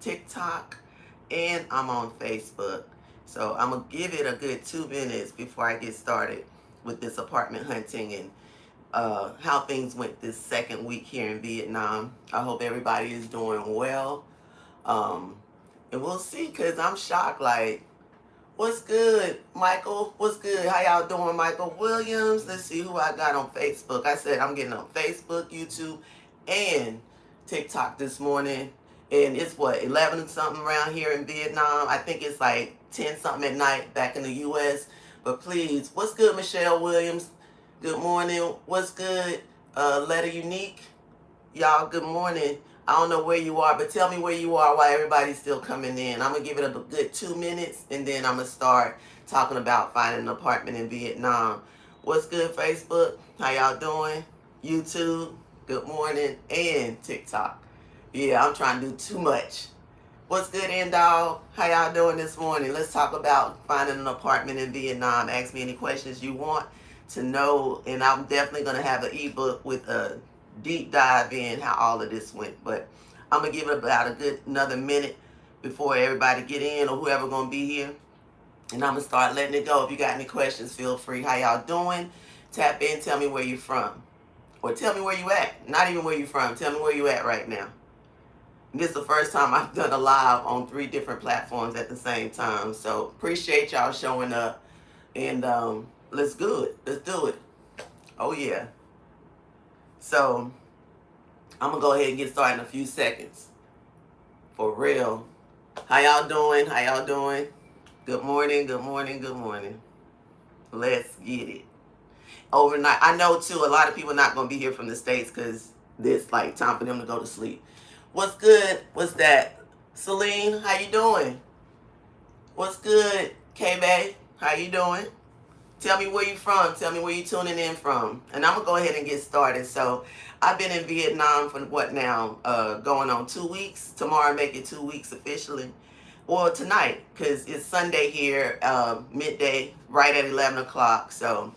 TikTok, and I'm on Facebook. So I'm going to give it a good 2 minutes before I get started with this apartment hunting and how things went this second week here in Vietnam. I hope everybody is doing well. Um, and we'll see, because I'm shocked. Like, what's good, Michael? What's good? How y'all doing, Michael Williams? Let's see who I got on Facebook. I said I'm getting on Facebook, YouTube, and TikTok this morning. And it's what, 11 and something around here in Vietnam. I think it's like 10 something at night back in the US. But please, what's good, Michelle Williams? Good morning. What's good, Letter Unique? Y'all, good morning. I don't know where you are, but tell me where you are while everybody's still coming in. I'm going to give it a good 2 minutes, and then I'm going to start talking about finding an apartment in Vietnam. What's good, Facebook? How y'all doing? YouTube, good morning, and TikTok. Yeah, I'm trying to do too much. What's good, Endall? How y'all doing this morning? Let's talk about finding an apartment in Vietnam. Ask me any questions you want to know, and I'm definitely going to have an ebook with a deep dive in how all of this went. But I'm gonna give it about a good another minute before everybody get in, or whoever gonna be here, and I'm gonna start letting it go. If you got any questions, feel free. How y'all doing? Tap in, tell me where you from, or tell me where you at. Not even where you from, tell me where you at right now. This is the first time I've done a live on 3 different platforms at the same time, so appreciate y'all showing up. And let's do it. Let's do it. Oh yeah. So I'm gonna go ahead and get started in a few seconds. For real. How y'all doing? How y'all doing? Good morning, good morning, good morning. Let's get it. Overnight. I know too, a lot of people not gonna be here from the States because it's like time for them to go to sleep. What's good? What's that? Celine, how you doing? What's good? K-Bay, how you doing? Tell me where you from. Tell me where you tuning in from. And I'm going to go ahead and get started. So I've been in Vietnam for what now? Going on 2 weeks. Tomorrow make it 2 weeks officially. Well, tonight, because it's Sunday here, midday, right at 11 o'clock. So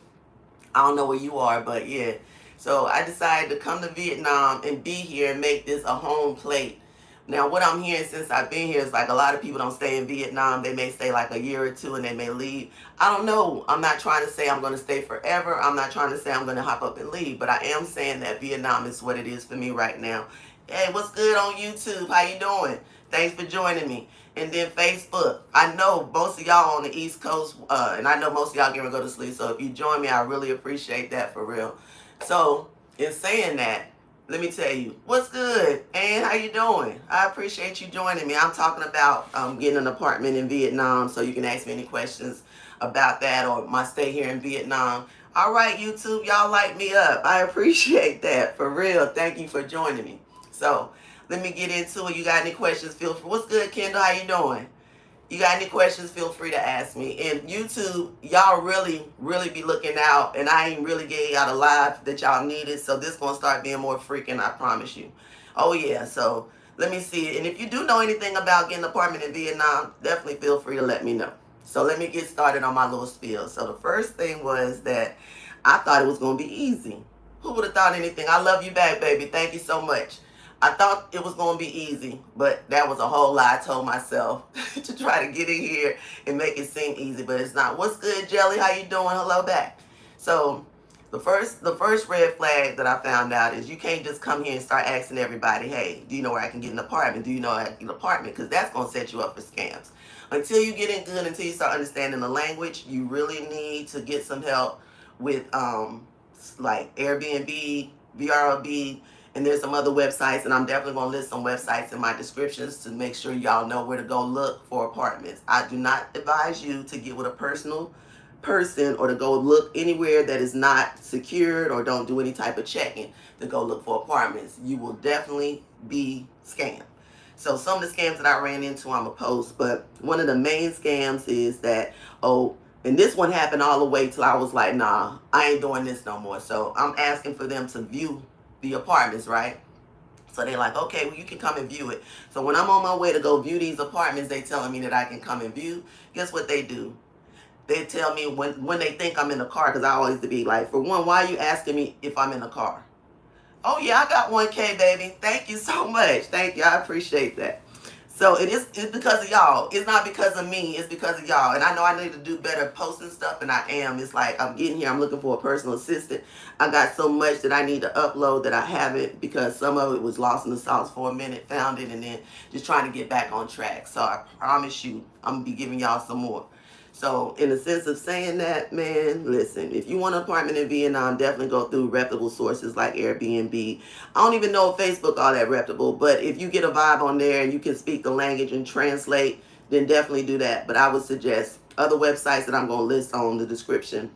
I don't know where you are, but yeah. So I decided to come to Vietnam and be here and make this a home plate. Now, what I'm hearing since I've been here is like a lot of people don't stay in Vietnam. They may stay like a year or two and they may leave. I don't know. I'm not trying to say I'm going to stay forever. I'm not trying to say I'm going to hop up and leave. But I am saying that Vietnam is what it is for me right now. Hey, what's good on YouTube? How you doing? Thanks for joining me. And then Facebook. I know most of y'all on the East Coast, and I know most of y'all going to go to sleep. So if you join me, I really appreciate that for real. So in saying that, let me tell you, what's good? And how you doing? I appreciate you joining me. I'm talking about getting an apartment in Vietnam, so you can ask me any questions about that or my stay here in Vietnam. All right, YouTube, y'all light me up. I appreciate that, for real. Thank you for joining me. So let me get into it. You got any questions, feel free. What's good, Kendall? How you doing? You got any questions, feel free to ask me. And YouTube, y'all really be looking out. And I ain't really gave y'all the live that y'all needed. So this going to start being more freaking, I promise you. Oh, yeah. So let me see. And if you do know anything about getting an apartment in Vietnam, definitely feel free to let me know. So let me get started on my little spiel. So the first thing was that I thought it was going to be easy. Who would have thought anything? I love you back, baby. Thank you so much. I thought it was going to be easy, but that was a whole lie I told myself to try to get in here and make it seem easy, but it's not. What's good, Jelly? How you doing? Hello back. So the first red flag that I found out is you can't just come here and start asking everybody, hey, do you know where I can get an apartment? Do you know where I can get an apartment? Because that's going to set you up for scams. Until you get in good, until you start understanding the language, you really need to get some help with like Airbnb, VRB, and there's some other websites, and I'm definitely going to list some websites in my descriptions to make sure y'all know where to go look for apartments. I do not advise you to get with a personal person or to go look anywhere that is not secured or don't do any type of checking to go look for apartments. You will definitely be scammed. So some of the scams that I ran into, I'm going to post, but one of the main scams is that, and this one happened all the way till I was like, nah, I ain't doing this no more. So I'm asking for them to view the apartments, right? So they're like, okay, well, you can come and view it. So when I'm on my way to go view these apartments, they telling me that I can come and view. Guess what they do? They tell me when they think I'm in the car, because I always be like, for one, why are you asking me if I'm in the car? Oh, yeah, I got 1K, baby. Thank you so much. Thank you. I appreciate that. So it's because of y'all. It's not because of me. It's because of y'all. And I know I need to do better posting stuff, and I am. It's like I'm getting here. I'm looking for a personal assistant. I got so much that I need to upload that I haven't, because some of it was lost in the sauce for a minute, found it, and then just trying to get back on track. So I promise you, I'm gonna be giving y'all some more. So in the sense of saying that, man, listen, if you want an apartment in Vietnam, definitely go through reputable sources like Airbnb. I don't even know if Facebook all that reputable, but if you get a vibe on there and you can speak the language and translate, then definitely do that. But I would suggest other websites that I'm going to list on the description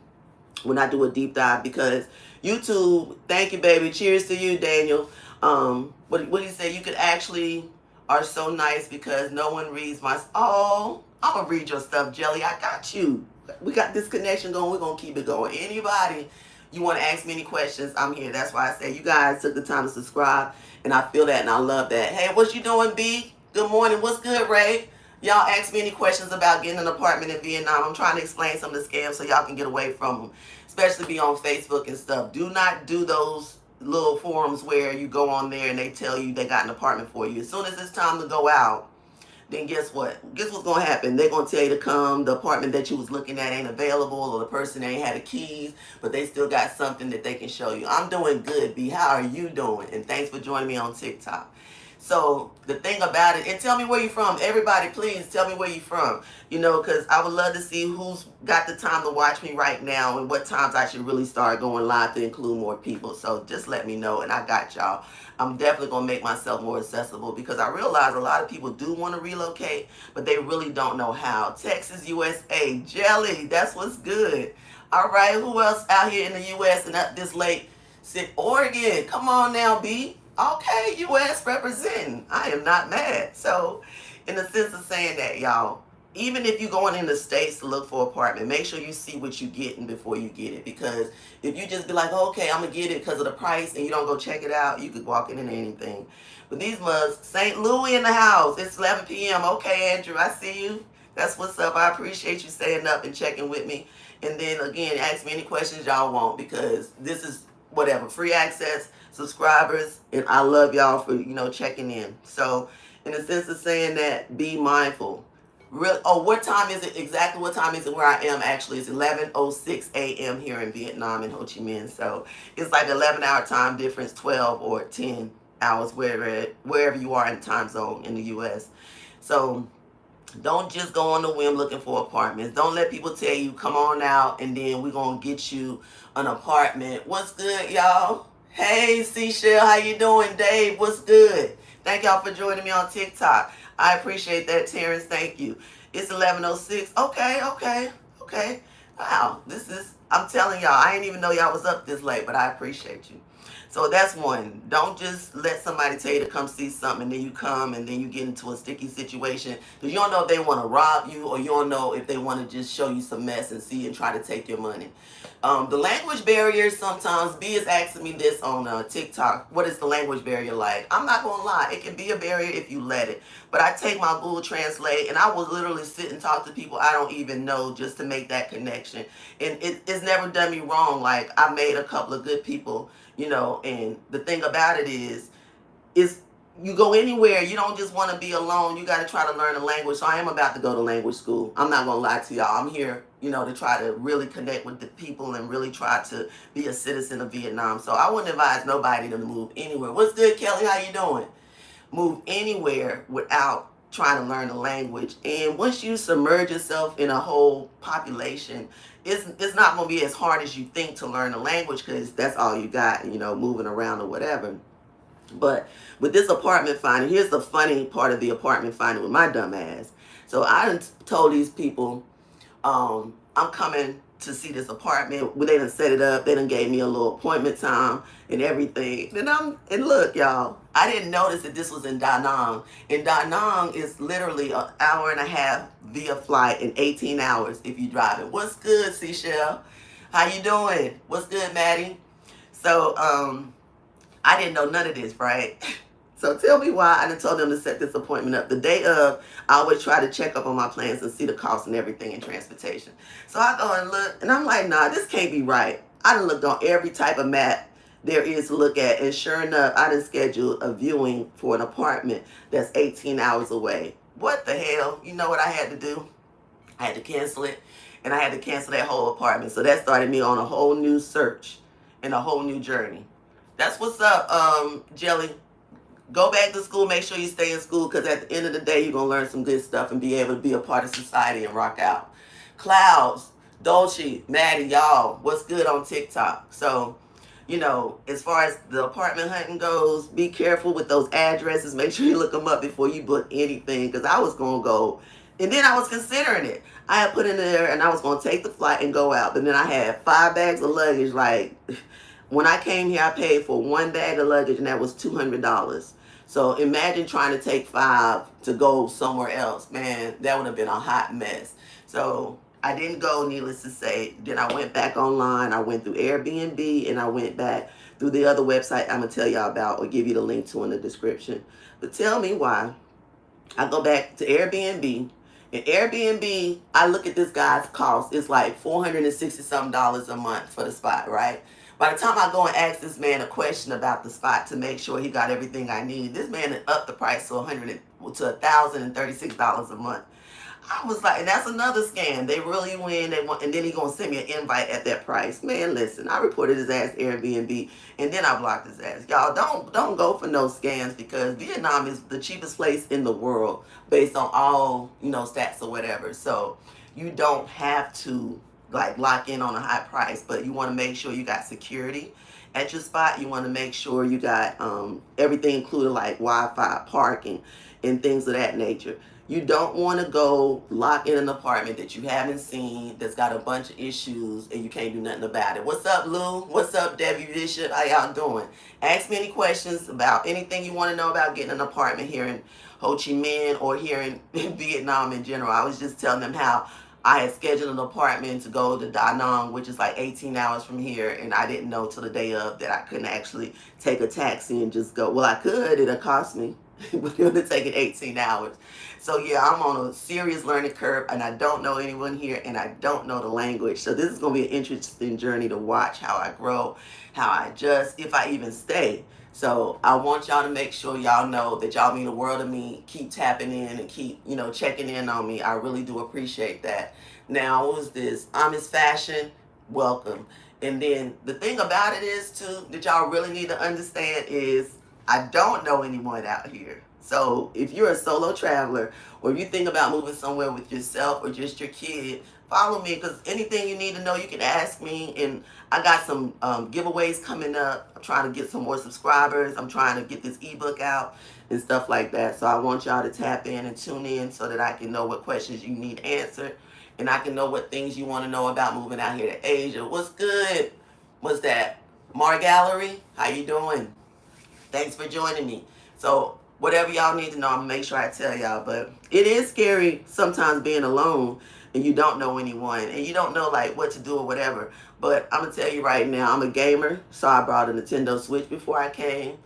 when I do a deep dive, because YouTube, thank you, baby. Cheers to you, Daniel. What do you say? You could actually are so nice because no one reads my. Oh, I'm gonna read your stuff, Jelly. I got you. We got this connection going. We're gonna keep it going. Anybody you want to ask me any questions, I'm here. That's why I say you guys took the time to subscribe, and I feel that and I love that. Hey, what you doing, B? Good morning. What's good, Ray? Y'all ask me any questions about getting an apartment in Vietnam. I'm trying to explain some of the scams so y'all can get away from them, especially be on Facebook and stuff. Do not do those little forums where you go on there and they tell you they got an apartment for you. As soon as it's time to go out, then guess what? Guess what's going to happen? They're going to tell you to come. The apartment that you was looking at ain't available, or the person ain't had the keys, but they still got something that they can show you. I'm doing good, B. How are you doing? And thanks for joining me on TikTok. So the thing about it, and tell me where you're from. Everybody, please tell me where you're from. You know, because I would love to see who's got the time to watch me right now and what times I should really start going live to include more people. So just let me know, and I got y'all. I'm definitely going to make myself more accessible, because I realize a lot of people do want to relocate, but they really don't know how. Texas, USA, Jelly, that's what's good. All right, who else out here in the U.S. and up this late? Oregon, come on now, B. Okay, U.S. representing. I am not mad. So, in the sense of saying that, y'all, even if you're going in the States to look for an apartment, make sure you see what you're getting before you get it. Because if you just be like, okay, I'm going to get it because of the price, and you don't go check it out, you could walk in and anything. But these mugs, St. Louis in the house. It's 11 p.m. Okay, Andrew, I see you. That's what's up. I appreciate you staying up and checking with me. And then, again, ask me any questions y'all want, because this is whatever, free access, subscribers, and I love y'all for, checking in. So, in the sense of saying that, be mindful. Real, what time is it? Exactly what time is it where I am? Actually, it's 11:06 a.m. here in Vietnam, in Ho Chi Minh. So it's like 11-hour time difference, 12 or 10 hours, wherever you are in time zone in the U.S. So don't just go on the whim looking for apartments. Don't let people tell you, come on out, and then we're going to get you an apartment. What's good, y'all? Hey, Seashell, how you doing? Dave, what's good? Thank y'all for joining me on TikTok. I appreciate that, Terrence. Thank you. It's 11:06. Okay. Wow, I'm telling y'all, I didn't even know y'all was up this late, but I appreciate you. So that's one. Don't just let somebody tell you to come see something, and then you come and then you get into a sticky situation, because you don't know if they want to rob you, or you don't know if they want to just show you some mess and see and try to take your money. The language barrier sometimes, B is asking me this on TikTok. What is the language barrier like? I'm not going to lie. It can be a barrier if you let it. But I take my Google Translate, and I will literally sit and talk to people I don't even know just to make that connection. And it's never done me wrong. Like, I made a couple of good people, and the thing about it is you go anywhere, you don't just want to be alone. You got to try to learn a language. So I am about to go to language school. I'm not going to lie to y'all. I'm here, to try to really connect with the people and really try to be a citizen of Vietnam. So I wouldn't advise nobody to move anywhere. What's good, Kelly? How you doing? Move anywhere without trying to learn the language. And once you submerge yourself in a whole population, it's not going to be as hard as you think to learn the language, because that's all you got, moving around or whatever. But with this apartment finding, here's the funny part of the apartment finding with my dumb ass. So I told these people, I'm coming to see this apartment. They done set it up. They done gave me a little appointment time and everything. And look, y'all, I didn't notice that this was in Da Nang. And Da Nang is literally an hour and a half via flight in 18 hours if you drive it. What's good, Seashell? How you doing? What's good, Maddie? So, I didn't know none of this, right? So tell me why I done told them to set this appointment up. The day of, I always try to check up on my plans and see the cost and everything in transportation. So I go and look, and I'm like, nah, this can't be right. I done looked on every type of map there is to look at. And sure enough, I done scheduled a viewing for an apartment that's 18 hours away. What the hell? You know what I had to do? I had to cancel it, and I had to cancel that whole apartment. So that started me on a whole new search and a whole new journey. That's what's up, Jelly. Go back to school. Make sure you stay in school, because at the end of the day, you're going to learn some good stuff and be able to be a part of society and rock out. Clouds, Dolce, Maddie, y'all, what's good on TikTok? So, as far as the apartment hunting goes, be careful with those addresses. Make sure you look them up before you book anything, because I was going to go, and then I was considering it. I had put in there, and I was going to take the flight and go out, but then I had 5 bags of luggage. Like, when I came here, I paid for 1 bag of luggage, and that was $200. So imagine trying to take 5 to go somewhere else. Man, that would have been a hot mess. So I didn't go, needless to say. Then I went back online. I went through Airbnb, and I went back through the other website I'm going to tell y'all about, or give you the link to in the description. But tell me why. I go back to Airbnb. In Airbnb, I look at this guy's cost. It's like $460-something a month for the spot, right? By the time I go and ask this man a question about the spot to make sure he got everything I need, this man had upped the price to $1,036 a month. I was like, and that's another scam. They really win. They want, and then he gonna send me an invite at that price. Man, listen, I reported his ass to Airbnb, and then I blocked his ass. Y'all don't go for no scams, because Vietnam is the cheapest place in the world based on all stats or whatever. So you don't have to like lock in on a high price, but you want to make sure you got security at your spot. You want to make sure you got everything included, like Wi-Fi, parking, and things of that nature. You don't want to go lock in an apartment that you haven't seen, that's got a bunch of issues, and you can't do nothing about it. What's up, Lou? What's up, Debbie Bishop? How y'all doing? Ask me any questions about anything you want to know about getting an apartment here in Ho Chi Minh or here in Vietnam in general. I was just telling them how I had scheduled an apartment to go to Da Nang, which is like 18 hours from here, and I didn't know till the day of that I couldn't actually take a taxi and just go. Well, I could. It'll cost me, but it would have taken 18 hours. So yeah, I'm on a serious learning curve, and I don't know anyone here, and I don't know the language. So this is going to be an interesting journey to watch how I grow, how I adjust, if I even stay. So I want y'all to make sure y'all know that y'all mean the world to me. Keep tapping in and keep, checking in on me. I really do appreciate that. Now, who's this? Miss Fashion. Welcome. And then the thing about it is, too, that y'all really need to understand is I don't know anyone out here. So if you're a solo traveler, or if you think about moving somewhere with yourself or just your kid, follow me, because anything you need to know, you can ask me. And I got some giveaways coming up. I'm trying to get some more subscribers. I'm trying to get this ebook out and stuff like that. So I want y'all to tap in and tune in so that I can know what questions you need answered, and I can know what things you want to know about moving out here to Asia. What's good? What's that? Mar Gallery, how you doing? Thanks for joining me. So whatever y'all need to know, I'm going to make sure I tell y'all. But it is scary sometimes being alone, and you don't know anyone, and you don't know like what to do or whatever. But I'm going to tell you right now, I'm a gamer, so I brought a Nintendo Switch before I came.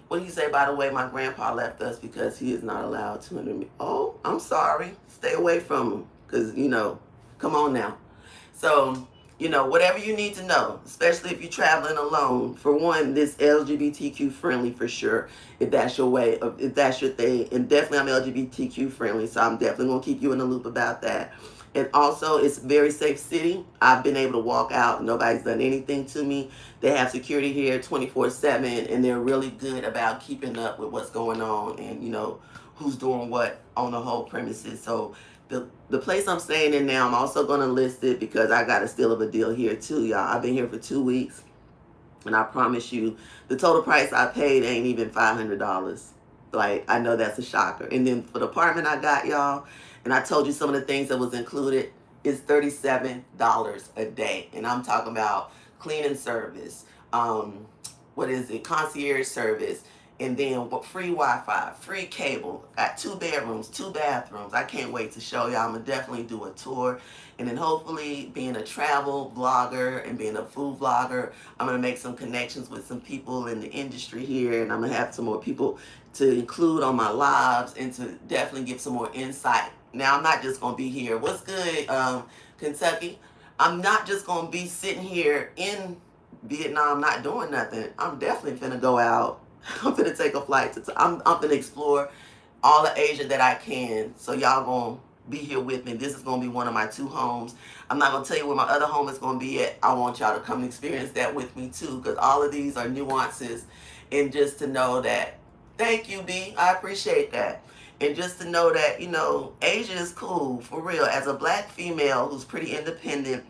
What did he say, by the way? My grandpa left us because he is not allowed to enter me. Oh, I'm sorry. Stay away from him, because, come on now. So, whatever you need to know, especially if you're traveling alone. For one, this LGBTQ friendly for sure, if that's your way, if that's your thing. And definitely I'm LGBTQ friendly, so I'm definitely going to keep you in the loop about that. And also, it's a very safe city. I've been able to walk out. Nobody's done anything to me. They have security here 24/7, and they're really good about keeping up with what's going on and, who's doing what on the whole premises. So the place I'm staying in now, I'm also going to list it because I got a steal of a deal here too, y'all. I've been here for 2 weeks, and I promise you, the total price I paid ain't even $500. Like, I know that's a shocker. And then for the apartment I got, y'all, and I told you some of the things that was included, is $37 a day. And I'm talking about cleaning service, concierge service, and then free Wi-Fi, free cable. Got 2 bedrooms, 2 bathrooms. I can't wait to show y'all. I'm going to definitely do a tour. And then hopefully, being a travel blogger and being a food vlogger, I'm going to make some connections with some people in the industry here. And I'm going to have some more people to include on my lives and to definitely give some more insight. Now, I'm not just going to be here. What's good, Kentucky? I'm not just going to be sitting here in Vietnam not doing nothing, I'm definitely finna go out. I'm finna take a flight I'm finna explore all the Asia that I can. So y'all gonna be here with me. This is gonna be one of my 2 homes. I'm not gonna tell you where my other home is gonna be at. I want y'all to come experience that with me too, because all of these are nuances. And just to know that, thank you, B. I appreciate that. And just to know that, Asia is cool, for real. As a black female who's pretty independent,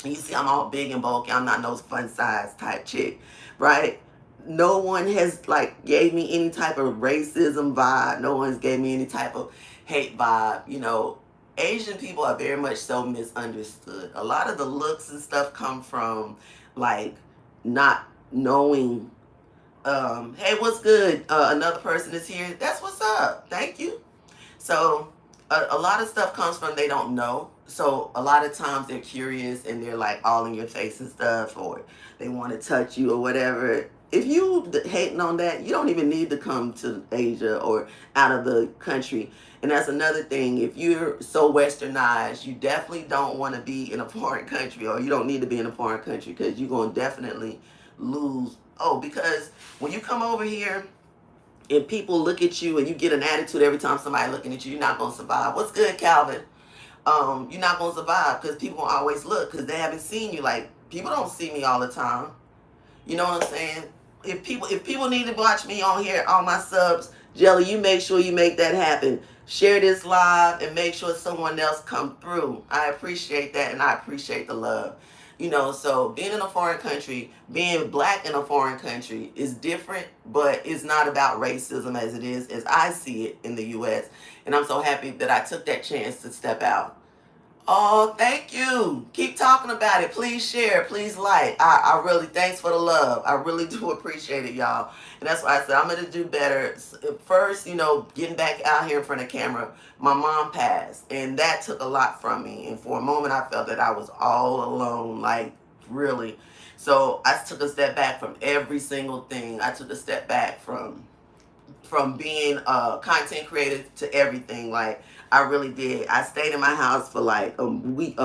you see I'm all big and bulky. I'm not no fun size type chick, right? No one has like gave me any type of racism vibe. No one's gave me any type of hate vibe. Asian people are very much so misunderstood. A lot of the looks and stuff come from like not knowing. Hey, what's good? Another person is here. That's what's up. Thank you. So a lot of stuff comes from they don't know. So a lot of times they're curious and they're like all in your face and stuff, or they want to touch you or whatever. If you hating on that, you don't even need to come to Asia or out of the country. And that's another thing. If you're so westernized, you definitely don't want to be in a foreign country, or you don't need to be in a foreign country, because you're going to definitely lose. Oh, because when you come over here, and people look at you and you get an attitude every time somebody looking at you, you're not going to survive. What's good, Calvin? You're not going to survive, because people will always look, because they haven't seen you. Like, people don't see me all the time. You know what I'm saying? If people need to watch me on here, all my subs, Jelly, you make sure you make that happen. Share this live and make sure someone else come through. I appreciate that, and I appreciate the love. So being in a foreign country, being black in a foreign country is different, but it's not about racism as it is, as I see it in the U.S. And I'm so happy that I took that chance to step out. Oh, thank you. Keep talking about it. Please share. Please like. I really, thanks for the love. I really do appreciate it, y'all. And that's why I said I'm going to do better. First, getting back out here in front of camera, my mom passed. And that took a lot from me. And for a moment, I felt that I was all alone, like, really. So I took a step back from every single thing. I took a step back from being a content creator to everything. Like, I really did. I stayed in my house for like a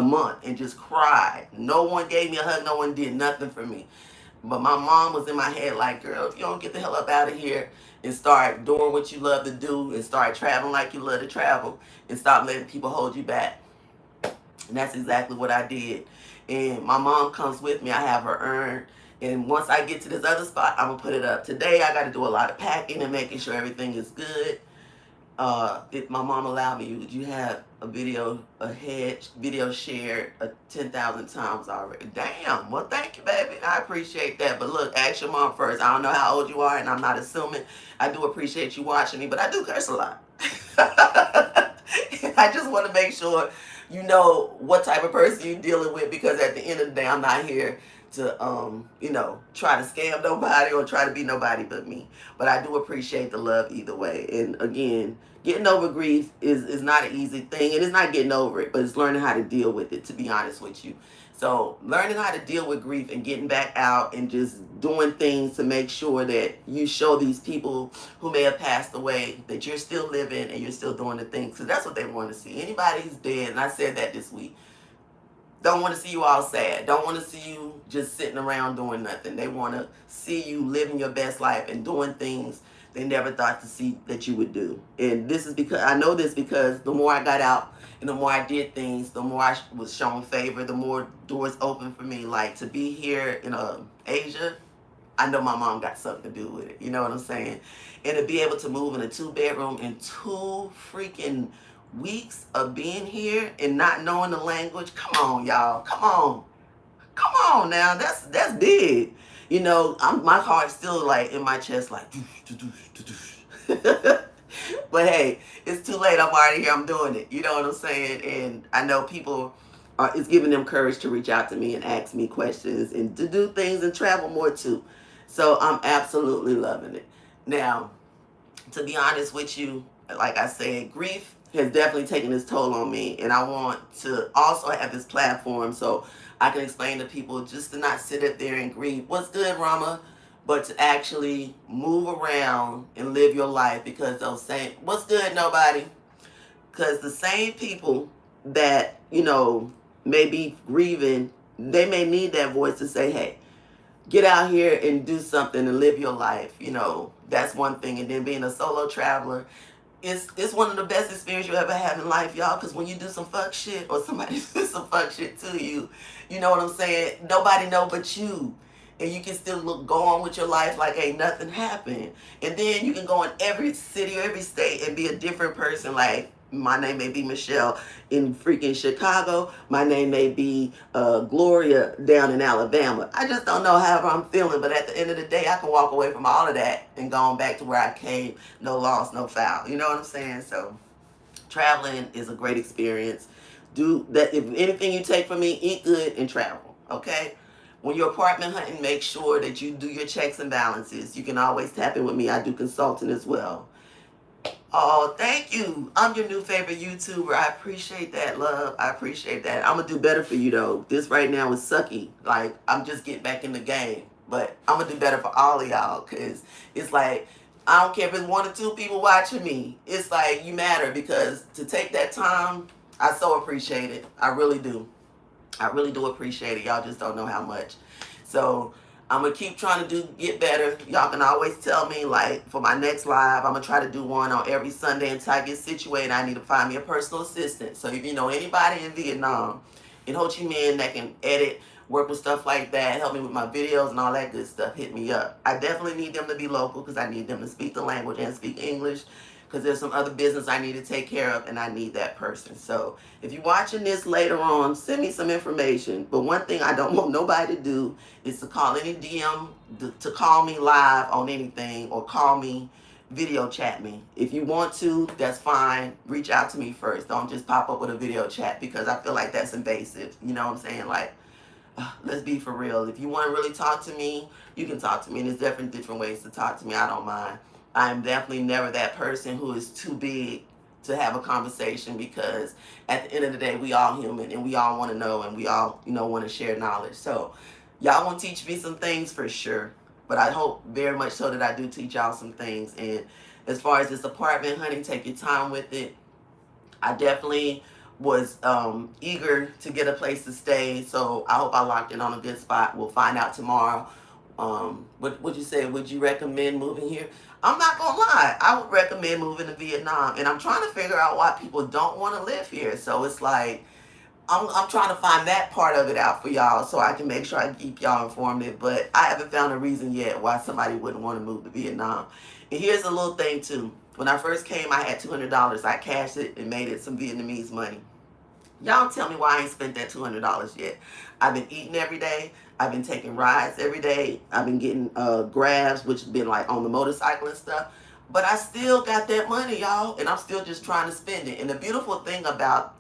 month, and just cried. No one gave me a hug. No one did nothing for me. But my mom was in my head like, girl, if you don't get the hell up out of here and start doing what you love to do, and start traveling like you love to travel, and stop letting people hold you back. And that's exactly what I did. And my mom comes with me. I have her urn. And once I get to this other spot, I'm going to put it up. Today, I got to do a lot of packing and making sure everything is good. If my mom allowed me, would you have a video shared 10,000 times already? Damn. Well, thank you, baby. I appreciate that. But look, ask your mom first. I don't know how old you are, and I'm not assuming. I do appreciate you watching me, but I do curse a lot. I just want to make sure you know what type of person you're dealing with, because at the end of the day, I'm not here to try to scam nobody or try to be nobody but me. But I do appreciate the love either way. And again, getting over grief is not an easy thing, and it's not getting over it, but it's learning how to deal with it, to be honest with you. So learning how to deal with grief and getting back out and just doing things to make sure that you show these people who may have passed away that you're still living and you're still doing the things, because that's what they want to see. Anybody who's dead, and I said that this week, don't want to see you all sad. Don't want to see you just sitting around doing nothing. They want to see you living your best life and doing things they never thought to see that you would do. And this is because, I know this because the more I got out and the more I did things, the more I was shown favor, the more doors open for me. Like, to be here in Asia, I know my mom got something to do with it. You know what I'm saying? And to be able to move in a 2-bedroom in 2 freaking weeks of being here and not knowing the language. Come on, y'all. Come on now. That's big. My heart's still like in my chest, like. But hey, it's too late. I'm already here. I'm doing it. You know what I'm saying? And I know people it's giving them courage to reach out to me and ask me questions and to do things and travel more too. So I'm absolutely loving it. Now, to be honest with you, like I said, grief has definitely taken its toll on me, and I want to also have this platform so I can explain to people just to not sit up there and grieve. What's good, Rama? But to actually move around and live your life, because those same, what's good, nobody? Because the same people that, may be grieving, they may need that voice to say, hey, get out here and do something and live your life. You know, that's one thing. And then being a solo traveler, it's one of the best experiences you ever have in life, y'all. Because when you do some fuck shit or somebody do some fuck shit to you, you know what I'm saying? Nobody know but you. And you can still go on with your life like ain't nothing happened. And then you can go in every city or every state and be a different person. Like, my name may be Michelle in freaking Chicago. My name may be Gloria down in Alabama. I just don't know how I'm feeling. But at the end of the day, I can walk away from all of that and go on back to where I came. No loss, no foul. You know what I'm saying? So traveling is a great experience. Do that. If anything you take from me, eat good and travel. Okay? When you're apartment hunting, make sure that you do your checks and balances. You can always tap in with me. I do consulting as well. Oh, thank you. I'm your new favorite YouTuber. I appreciate that, love. I appreciate that. I'm going to do better for you, though. This right now is sucky. Like, I'm just getting back in the game. But I'm going to do better for all of y'all. Because it's like, I don't care if it's 1 or 2 people watching me. It's like, you matter. Because to take that time, I so appreciate it. I really do. I really do appreciate it. Y'all just don't know how much. So I'm going to keep trying to get better. Y'all can always tell me, like, for my next live, I'm going to try to do one on every Sunday until I get situated. I need to find me a personal assistant. So if you know anybody in Vietnam, in Ho Chi Minh that can edit, work with stuff like that, help me with my videos and all that good stuff, hit me up. I definitely need them to be local because I need them to speak the language and speak English, because there's some other business I need to take care of, and I need that person. So if you're watching this later on, send me some information. But one thing I don't want nobody to do is to call any DM, to call me live on anything, or call me, video chat me. If you want to, that's fine. Reach out to me first. Don't just pop up with a video chat, because I feel like that's invasive. You know what I'm saying? Like, let's be for real. If you want to really talk to me, you can talk to me. And there's definitely different ways to talk to me. I don't mind. I'm definitely never that person who is too big to have a conversation, because at the end of the day, we all human and we all want to know, and we all, you know, want to share knowledge. So y'all want to teach me some things for sure. But I hope very much so that I do teach y'all some things. And as far as this apartment hunting, take your time with it. I definitely was eager to get a place to stay. So I hope I locked in on a good spot. We'll find out tomorrow. What would you say? Would you recommend moving here? I'm not gonna lie, I would recommend moving to Vietnam, and I'm trying to figure out why people don't want to live here. So it's like, I'm trying to find that part of it out for y'all, so I can make sure I keep y'all informed. But I haven't found a reason yet why somebody wouldn't want to move to Vietnam. And here's a little thing too. When I first came, I had $200. I cashed it and made it some Vietnamese money. Y'all tell me why I ain't spent that $200 yet. I've been eating every day. I've been taking rides every day. I've been getting grabs, which have been like on the motorcycle and stuff. But I still got that money, y'all, and I'm still just trying to spend it. And the beautiful thing about,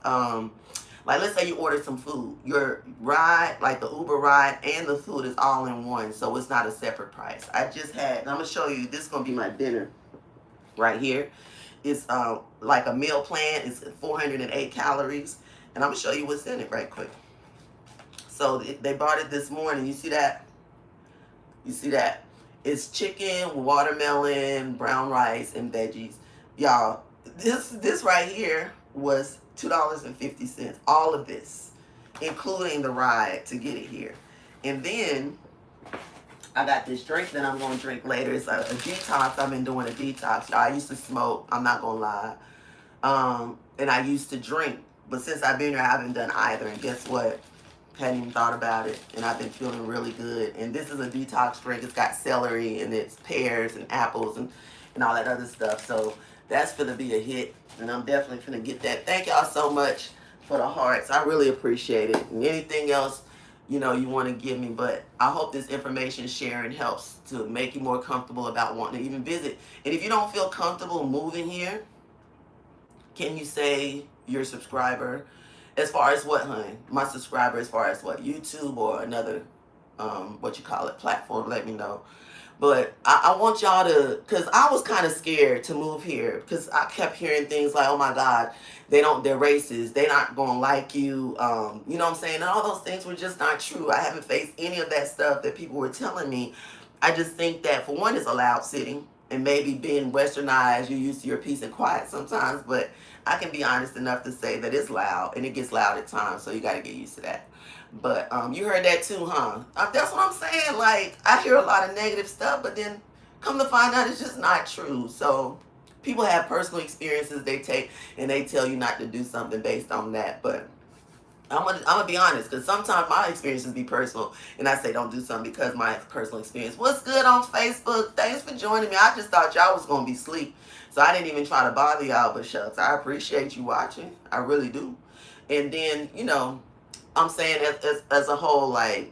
like, let's say you order some food. Your ride, like the Uber ride and the food, is all in one, so it's not a separate price. I just had, and I'm going to show you, this is going to be my dinner right here. It's like a meal plan. It's 408 calories. And I'm going to show you what's in it right quick. So they brought it this morning. You see that? You see that? It's chicken, watermelon, brown rice, and veggies. Y'all, this right here was $2.50. All of this, including the ride to get it here. And then I got this drink that I'm going to drink later. It's a detox. I've been doing a detox. Y'all, I used to smoke. I'm not going to lie. And I used to drink. But since I've been here, I haven't done either. And guess what? Hadn't even thought about it. And I've been feeling really good. And this is a detox drink. It's got celery and it's pears and apples and all that other stuff. So that's going to be a hit. And I'm definitely going to get that. Thank y'all so much for the hearts. I really appreciate it. And anything else, you know, you want to give me. But I hope this information sharing helps to make you more comfortable about wanting to even visit. And if you don't feel comfortable moving here, can you say your subscriber? As far as what, honey? My subscriber as far as what? YouTube or another, what you call it, platform? Let me know. But I want y'all to, because I was kind of scared to move here, because I kept hearing things like, oh my God, they're racist, they're not going to like you, you know what I'm saying? And all those things were just not true. I haven't faced any of that stuff that people were telling me. I just think that, for one, it's a loud city, and maybe being westernized, you're used to your peace and quiet sometimes, but I can be honest enough to say that it's loud, and it gets loud at times, so you got to get used to that. But you heard that too, huh? That's what I'm saying. Like, I hear a lot of negative stuff, but then come to find out it's just not true. So people have personal experiences they take, and they tell you not to do something based on that. But I'm gonna be honest, because sometimes my experiences be personal, and I say don't do something because my personal experience. What's good on Facebook? Thanks for joining me. I just thought y'all was gonna be asleep, so I didn't even try to bother y'all. But shucks, I appreciate you watching. I really do. And then I'm saying as a whole, like,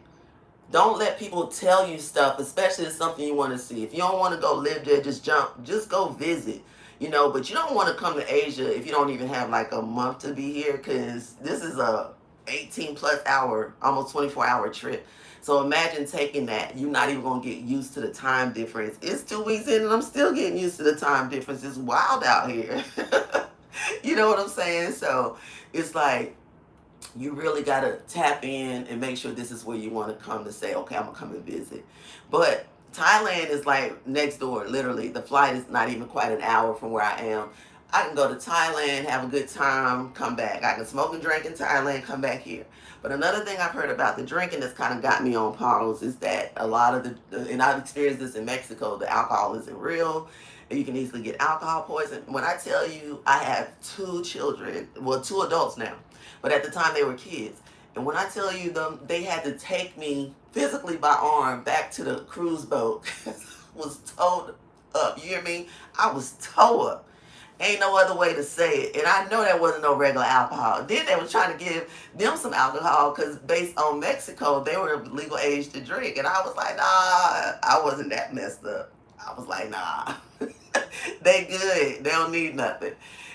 don't let people tell you stuff, especially if it's something you want to see. If you don't want to go live there, just go visit. But you don't want to come to Asia if you don't even have like a month to be here, because this is a 18 plus hour, almost 24-hour trip. So imagine taking that. You're not even going to get used to the time difference. It's 2 weeks in and I'm still getting used to the time difference. It's wild out here. You know what I'm saying? So it's like, you really got to tap in and make sure this is where you want to come to say, okay, I'm going to come and visit. But Thailand is like next door, literally. The flight is not even quite an hour from where I am. I can go to Thailand, have a good time, come back. I can smoke and drink in Thailand, come back here. But another thing I've heard about the drinking that's kind of got me on pause is that a lot of and I've experienced this in Mexico, the alcohol isn't real. You can easily get alcohol poison. When I tell you, I have 2 children, well, 2 adults now, but at the time they were kids. And when I tell you they had to take me physically by arm back to the cruise boat, was towed up. You hear me? I was towed up. Ain't no other way to say it. And I know that wasn't no regular alcohol. Then they were trying to give them some alcohol because based on Mexico, they were legal age to drink. And I was like, nah, I wasn't that messed up. I was like, nah, they good. They don't need nothing.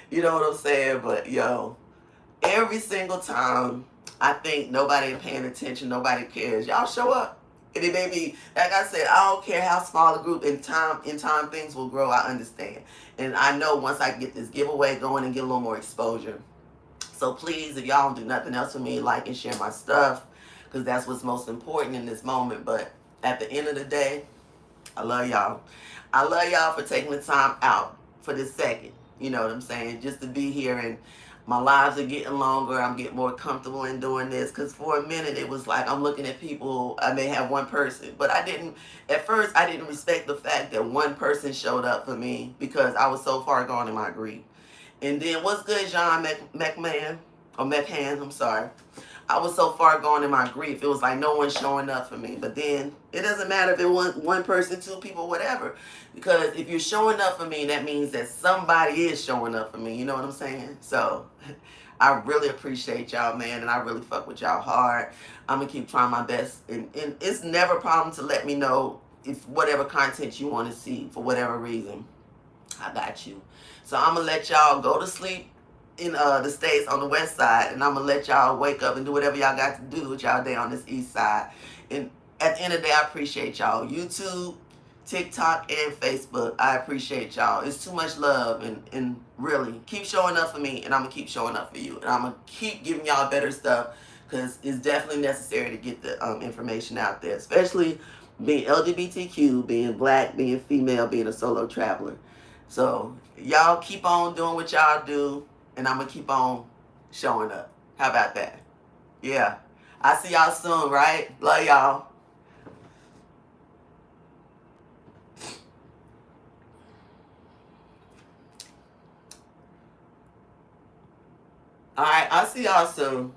You know what I'm saying? But yo, every single time I think nobody paying attention, nobody cares, y'all show up. And it may be, like I said, I don't care how small a group, in time things will grow, I understand. And I know once I get this giveaway going and get a little more exposure. So please, if y'all don't do nothing else for me, like and share my stuff, because that's what's most important in this moment. But at the end of the day, I love y'all. I love y'all for taking the time out for this second. You know what I'm saying? Just to be here, and my lives are getting longer. I'm getting more comfortable in doing this, because for a minute it was like I'm looking at people. I may have one person, but at first I didn't respect the fact that one person showed up for me because I was so far gone in my grief. And then what's good, John McMahon, or McHan, I'm sorry. I was so far gone in my grief. It was like no one's showing up for me. But then it doesn't matter if it was one person, 2 people, whatever. Because if you're showing up for me, that means that somebody is showing up for me. You know what I'm saying? So I really appreciate y'all, man. And I really fuck with y'all hard. I'm going to keep trying my best. And it's never a problem to let me know if whatever content you want to see for whatever reason. I got you. So I'm going to let y'all go to sleep in the States on the west side, and I'm gonna let y'all wake up and do whatever y'all got to do with y'all day on this east side. And at the end of the day, I appreciate y'all. YouTube, TikTok, and Facebook, I appreciate y'all. It's too much love, and really, keep showing up for me, and I'm gonna keep showing up for you. And I'm gonna keep giving y'all better stuff, because it's definitely necessary to get the information out there, especially being LGBTQ, being black, being female, being a solo traveler. So y'all keep on doing what y'all do, and I'm going to keep on showing up. How about that? Yeah. I'll see y'all soon, right? Love y'all. All right. I'll see y'all soon.